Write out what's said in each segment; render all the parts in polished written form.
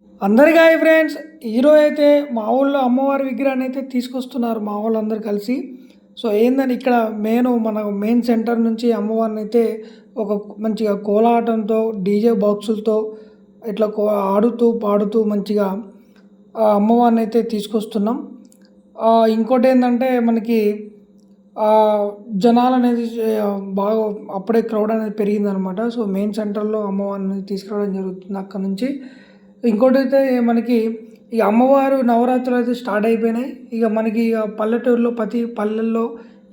అందరికీ hi friends. ఈరోజు అయితే మా ఊళ్ళో అమ్మవారి విగ్రహాన్ని అయితే తీసుకొస్తున్నారు మా వాళ్ళందరూ కలిసి. సో ఏందని ఇక్కడ మన మెయిన్ సెంటర్ నుంచి అమ్మవారిని అయితే ఒక మంచిగా కోలాటంతో డీజే బాక్సులతో ఇట్లా ఆడుతూ పాడుతూ మంచిగా అమ్మవారిని అయితే తీసుకొస్తున్నాం. ఇంకోటి ఏంటంటే మనకి జనాలు అనేది బాగా అప్పుడే క్రౌడ్ అనేది పెరిగిందనమాట. సో మెయిన్ సెంటర్లో అమ్మవారిని తీసుకురావడం జరుగుతుంది అక్కడ నుంచి. ఇంకోటైతే మనకి ఈ అమ్మవారు నవరాత్రులు అయితే స్టార్ట్ అయిపోయినాయి. ఇక మనకి పల్లెటూరులో ప్రతి పల్లెల్లో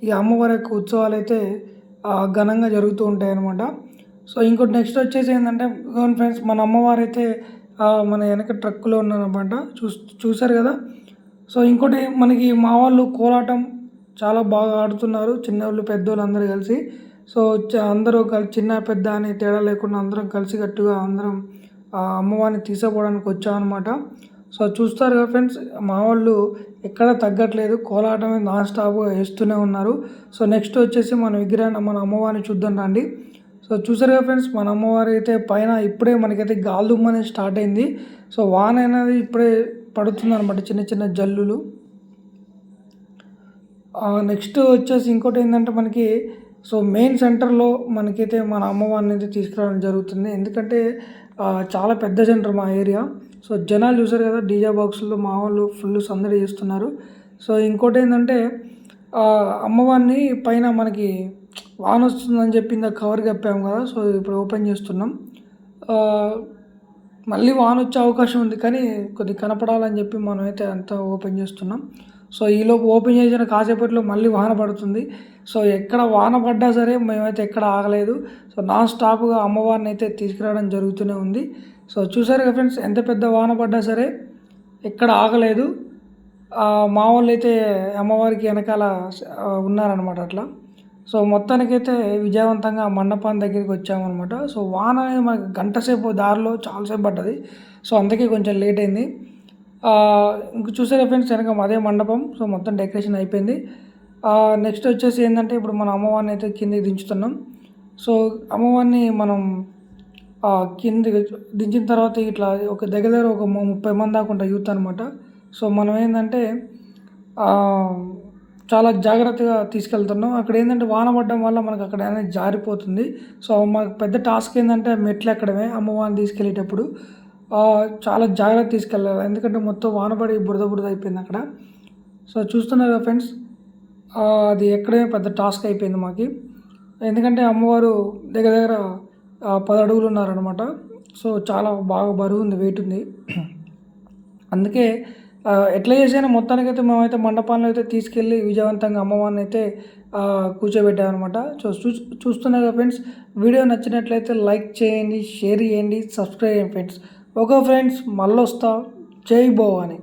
ఈ అమ్మవారి యొక్క ఉత్సవాలు అయితే ఘనంగా జరుగుతూ ఉంటాయి అన్నమాట. సో ఇంకోటి నెక్స్ట్ వచ్చేసి ఏంటంటే ఫ్రెండ్స్, మన అమ్మవారు అయితే మన వెనక ట్రక్కులో ఉన్నారన్నమాట. చూసారు కదా. సో ఇంకోటి మనకి మా వాళ్ళు కోలాటం చాలా బాగా ఆడుతున్నారు, చిన్నవాళ్ళు పెద్దవాళ్ళు అందరూ కలిసి. సో అందరూ చిన్న పెద్ద అని తేడా లేకుండా అందరం కలిసికట్టుగా అందరం అమ్మవారిని తీసుకుపోవడానికి వచ్చామన్నమాట. సో చూస్తారు కదా ఫ్రెండ్స్, మా వాళ్ళు ఎక్కడ తగ్గట్లేదు, కోలాటమే నాన్ స్టాప్గా వేస్తూనే ఉన్నారు. సో నెక్స్ట్ వచ్చేసి మన విగ్రహాన్ని మన అమ్మవారిని చూద్దాం రండి. సో చూసారు కదా ఫ్రెండ్స్, మన అమ్మవారి అయితే పైన ఇప్పుడే మనకైతే గాలిదుమ్మ అనేది స్టార్ట్ అయింది. సో వాన అనేది ఇప్పుడే పడుతుంది అనమాట, చిన్న చిన్న జల్లులు. నెక్స్ట్ వచ్చేసి ఇంకోటి ఏంటంటే మనకి సో మెయిన్ సెంటర్లో మనకైతే మన అమ్మవారిని అయితే తీసుకురావడం జరుగుతుంది. ఎందుకంటే చాలా పెద్ద సెంటర్ మా ఏరియా. సో జనాలు చూసారు కదా, డీజే బాక్సుల్లో మా వాళ్ళు ఫుల్ సందడి చేస్తున్నారు. సో ఇంకోటి ఏంటంటే అమ్మవారిని పైన మనకి వాన వస్తుందని చెప్పి ఇందాక కవర్ కప్పాము కదా. సో ఇప్పుడు ఓపెన్ చేస్తున్నాం. మళ్ళీ వాన వచ్చే అవకాశం ఉంది, కానీ కొద్దిగా కనపడాలని చెప్పి మనమైతే అంతా ఓపెన్ చేస్తున్నాం. సో ఈలోపు ఓపెన్ చేసిన కాసేపట్లో మళ్ళీ వాన పడుతుంది. సో ఎక్కడ వాన పడ్డా సరే మేమైతే ఎక్కడ ఆగలేదు. సో నాన్ స్టాప్గా అమ్మవారిని అయితే తీసుకురావడం జరుగుతూనే ఉంది. సో చూసారు కదా ఫ్రెండ్స్, ఎంత పెద్ద వాన పడ్డా సరే ఎక్కడ ఆగలేదు. మా వాళ్ళు అయితే అమ్మవారికి వెనకాల ఉన్నారనమాట అట్లా. సో మొత్తానికైతే విజయవంతంగా మండపాన్ని దగ్గరికి వచ్చామన్నమాట. సో వాన అనేది మనకి గంట సేపు దారిలో చాలాసేపు పడ్డది. సో అందుకే కొంచెం లేట్ అయింది. ఇంక చూసారా ఫ్రెండ్స్, వెనక అదే మండపం. సో మొత్తం డెకరేషన్ అయిపోయింది. నెక్స్ట్ వచ్చేసి ఏంటంటే ఇప్పుడు మన అమ్మవారిని అయితే కిందికి దించుతున్నాం. సో అమ్మవారిని మనం కిందికి దించిన తర్వాత ఇట్లా ఒక దగ్గర ఒక 30 మంది దాకా ఉంటారు యూత్ అనమాట. సో మనం ఏంటంటే చాలా జాగ్రత్తగా తీసుకెళ్తున్నాం. అక్కడ ఏంటంటే వాన పడడం వల్ల మనకు అక్కడ అనేది జారిపోతుంది. సో మనకు పెద్ద టాస్క్ ఏంటంటే మెట్లు ఎక్కడమే అమ్మవారిని తీసుకెళ్ళేటప్పుడు చాలా జాగ్రత్త తీసుకెళ్ళాలి, ఎందుకంటే మొత్తం వానపడి బురద బురద అయిపోయింది అక్కడ. సో చూస్తున్నారు కదా ఫ్రెండ్స్, అది ఎక్కడే పెద్ద టాస్క్ అయిపోయింది మాకు. ఎందుకంటే అమ్మవారు దగ్గర దగ్గర 10 అడుగులు ఉన్నారనమాట. సో చాలా బాగా బరువు ఉంది, వెయిట్ ఉంది. అందుకే ఎట్లా చేసైనా మొత్తానికైతే మేమైతే మండపాలను అయితే తీసుకెళ్ళి విజయవంతంగా అమ్మవారిని అయితే కూర్చోబెట్టామన్నమాట. సో చూస్తున్నారు కదా ఫ్రెండ్స్, వీడియో నచ్చినట్లయితే లైక్ చేయండి, షేర్ చేయండి, సబ్స్క్రైబ్ చేయండి ఫ్రెండ్స్. ఓకే ఫ్రెండ్స్, మళ్ళీ వస్తా. జై భవాని.